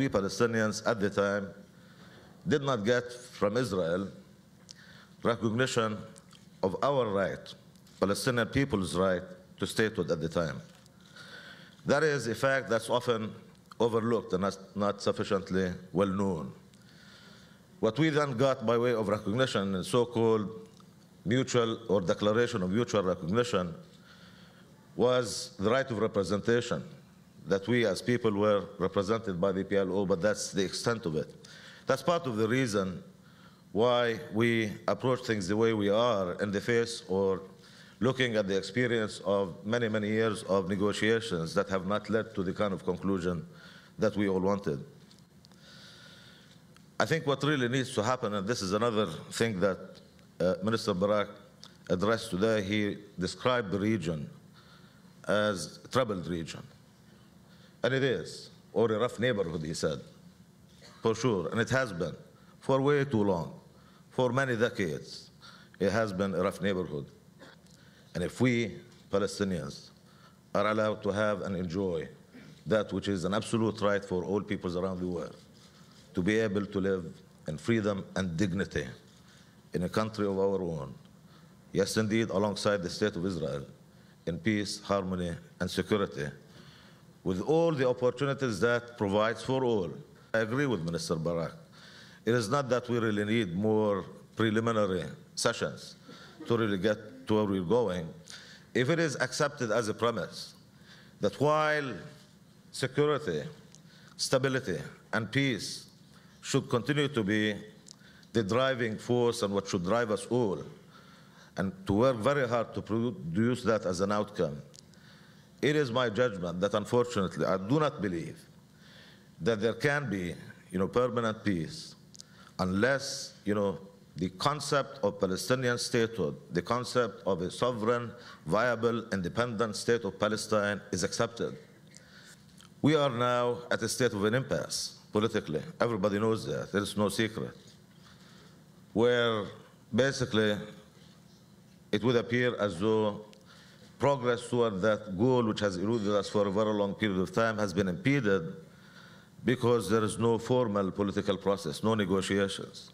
We Palestinians at the time did not get from Israel recognition of our right, Palestinian people's right to statehood at the time. That is a fact that's often overlooked and not sufficiently well known. What we then got by way of recognition in so-called mutual or declaration of mutual recognition was the right of representation, that we as people were represented by the PLO, but that's the extent of it. That's part of the reason why we approach things the way we are in the face or looking at the experience of many, many years of negotiations that have not led to the kind of conclusion that we all wanted. I think what really needs to happen, and this is another thing that Minister Barak addressed today, he described the region as a troubled region. And it is, or a rough neighborhood, he said, for sure. And it has been for way too long. For many decades, it has been a rough neighborhood. And if we, Palestinians, are allowed to have and enjoy that which is an absolute right for all peoples around the world, to be able to live in freedom and dignity in a country of our own, yes, indeed, alongside the State of Israel, in peace, harmony, and security, with all the opportunities that provides for all. I agree with Minister Barak. It is not that we really need more preliminary sessions to really get to where we're going. If it is accepted as a premise that while security, stability, and peace should continue to be the driving force and what should drive us all, and to work very hard to produce that as an outcome, it is my judgment that unfortunately I do not believe that there can be, permanent peace unless, the concept of Palestinian statehood, the concept of a sovereign, viable, independent state of Palestine is accepted. We are now at a state of an impasse politically. Everybody knows that. There is no secret. Where basically it would appear as though progress toward that goal, which has eluded us for a very long period of time, has been impeded because there is no formal political process, no negotiations.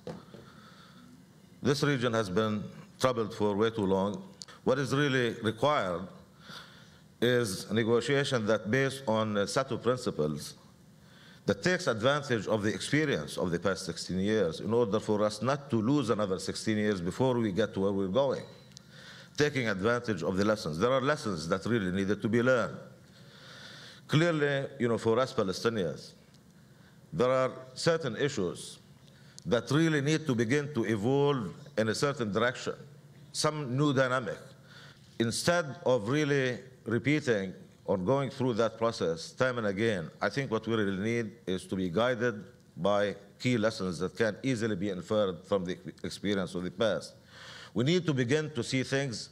This region has been troubled for way too long. What is really required is a negotiation that based on a set of principles that takes advantage of the experience of the past 16 years in order for us not to lose another 16 years before we get to where we're going. Taking advantage of the lessons. There are lessons that really needed to be learned. Clearly, for us Palestinians, there are certain issues that really need to begin to evolve in a certain direction, some new dynamic. Instead of really repeating or going through that process time and again, I think what we really need is to be guided by key lessons that can easily be inferred from the experience of the past. We need to begin to see things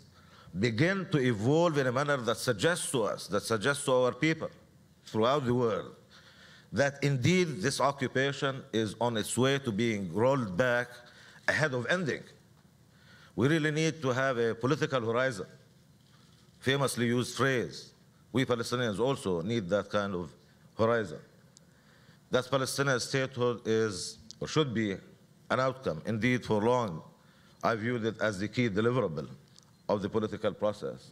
begin to evolve in a manner that suggests to us, that suggests to our people throughout the world, that indeed this occupation is on its way to being rolled back ahead of ending. We really need to have a political horizon, famously used phrase. We Palestinians also need that kind of horizon. That Palestinian statehood is, or should be, an outcome. Indeed, for long, I viewed it as the key deliverable of the political process,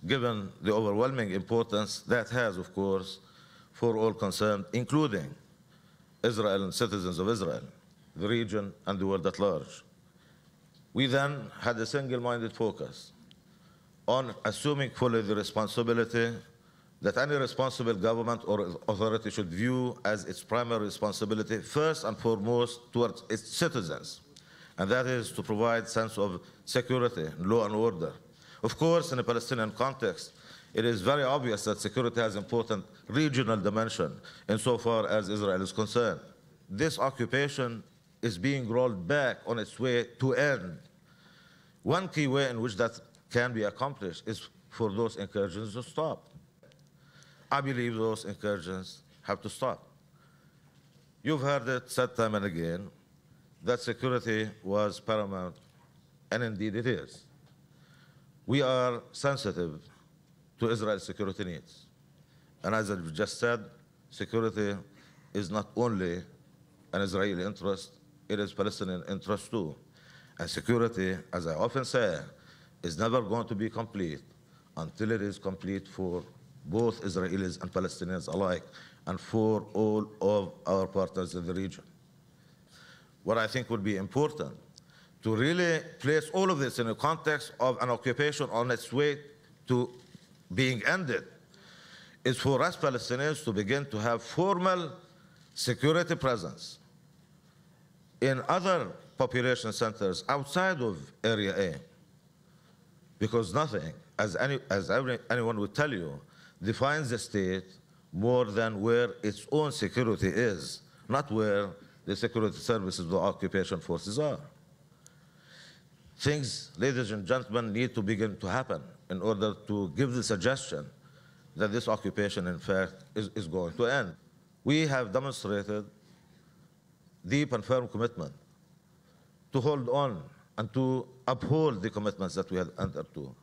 given the overwhelming importance that has, of course, for all concerned, including Israel and citizens of Israel, the region, and the world at large. We then had a single-minded focus on assuming fully the responsibility that any responsible government or authority should view as its primary responsibility, first and foremost, towards its citizens, and that is to provide sense of security, law and order. Of course, in a Palestinian context, it is very obvious that security has important regional dimension insofar as Israel is concerned. This occupation is being rolled back on its way to end. One key way in which that can be accomplished is for those incursions to stop. I believe those incursions have to stop. You've heard it said time and again that security was paramount, and indeed it is. We are sensitive to Israel's security needs. And as I've just said, security is not only an Israeli interest, it is Palestinian interest too. And security, as I often say, is never going to be complete until it is complete for both Israelis and Palestinians alike, and for all of our partners in the region. What I think would be important to really place all of this in the context of an occupation on its way to being ended is for us Palestinians to begin to have formal security presence in other population centers outside of Area A. Because nothing, as anyone would tell you, defines the state more than where its own security is, not where the security services of the occupation forces are. Things, ladies and gentlemen, need to begin to happen in order to give the suggestion that this occupation, in fact, is going to end. We have demonstrated deep and firm commitment to hold on and to uphold the commitments that we had entered to.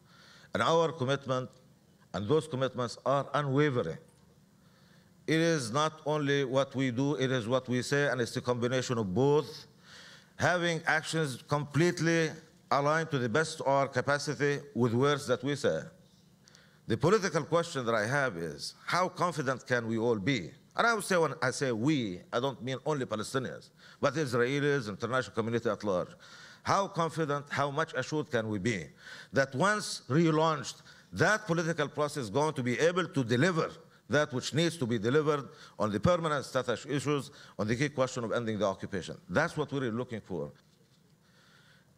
And our commitment, and those commitments are unwavering. It is not only what we do, it is what we say, and it's a combination of both, having actions completely aligned to the best of our capacity with words that we say. The political question that I have is, how confident can we all be? And I would say, when I say we, I don't mean only Palestinians, but Israelis, international community at large. How confident, how much assured can we be that once relaunched, that political process is going to be able to deliver that which needs to be delivered on the permanent status issues, on the key question of ending the occupation? That's what we're looking for.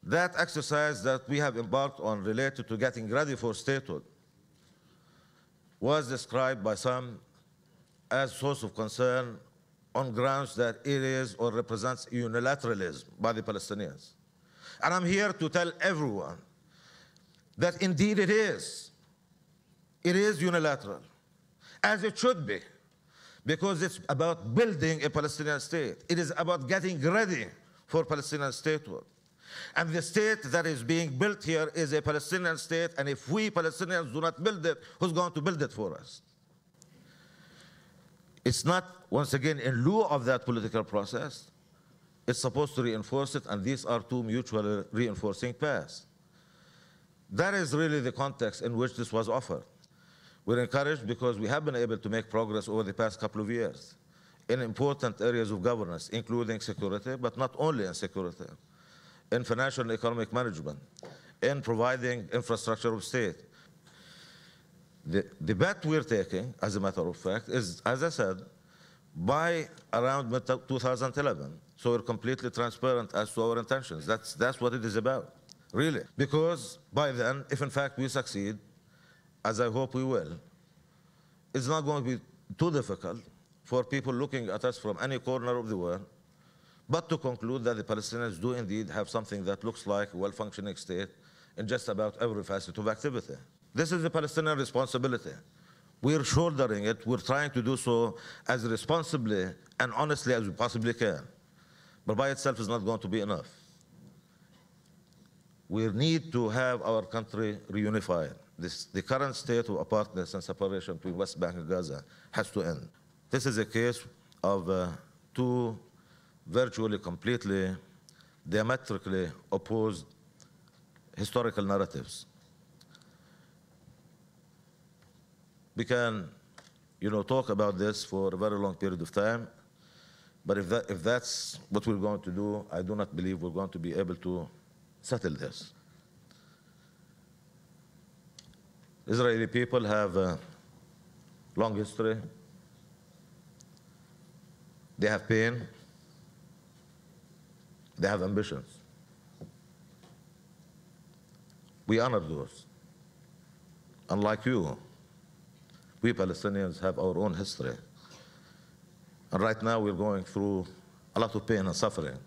That exercise that we have embarked on related to getting ready for statehood was described by some as source of concern on grounds that it is or represents unilateralism by the Palestinians. And I'm here to tell everyone that indeed it is. It is unilateral, as it should be, because it's about building a Palestinian state. It is about getting ready for Palestinian statehood. And the state that is being built here is a Palestinian state, and if we Palestinians do not build it, who's going to build it for us? It's not, once again, in lieu of that political process. It's supposed to reinforce it, and these are two mutually reinforcing paths. That is really the context in which this was offered. We're encouraged because we have been able to make progress over the past couple of years in important areas of governance, including security, but not only in security, in financial and economic management, in providing infrastructure of state. The bet we're taking, as a matter of fact, is, as I said, by around 2011. So we're completely transparent as to our intentions. That's what it is about, really. Because by then, if in fact we succeed, as I hope we will, it's not going to be too difficult for people looking at us from any corner of the world, but to conclude that the Palestinians do indeed have something that looks like a well-functioning state in just about every facet of activity. This is a Palestinian responsibility. We're shouldering it. We're trying to do so as responsibly and honestly as we possibly can. But by itself is not going to be enough. We need to have our country reunified. The current state of apartheid and separation between West Bank and Gaza has to end. This is a case of two virtually completely diametrically opposed historical narratives. We can, talk about this for a very long period of time, but if that's what we're going to do, I do not believe we're going to be able to settle this. Israeli people have a long history. They have pain. They have ambitions. We honor those. Unlike you, we Palestinians have our own history. And right now we're going through a lot of pain and suffering.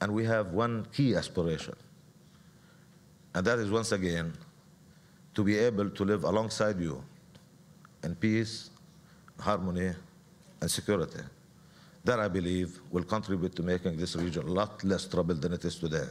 And we have one key aspiration. And that is, once again, to be able to live alongside you in peace, harmony, and security. That, I believe, will contribute to making this region a lot less troubled than it is today.